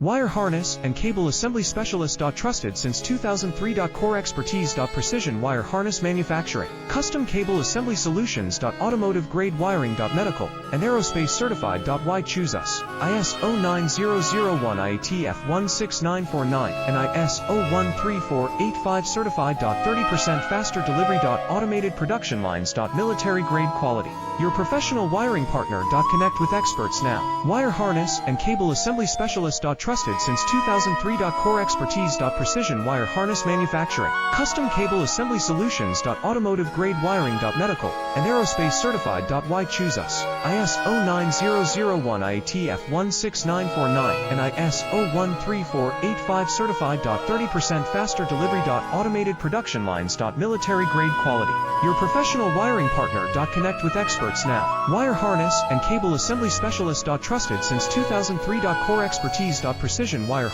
Wire harness and cable assembly specialist. Trusted since 2003. Core expertise. Precision wire harness manufacturing. Custom cable assembly solutions. Automotive grade wiring. Medical and aerospace certified. Why choose us? ISO 9001 IATF 16949 and ISO 13485 certified. 30% faster delivery. Automated production lines. Military grade quality. Your professional wiring partner. Connect with experts now. Wire harness and cable assembly specialist. Trusted since 2003. Core expertise. Precision wire harness manufacturing. Custom cable assembly solutions. Automotive grade wiring. Medical and aerospace certified. Why choose us? ISO 9001 IATF 16949 and ISO 13485 certified. 30% faster delivery. Automated production lines. Military grade quality. Your professional wiring partner. Connect with experts now. Wire harness and cable assembly specialist. Trusted since 2003. Core expertise. Precision wire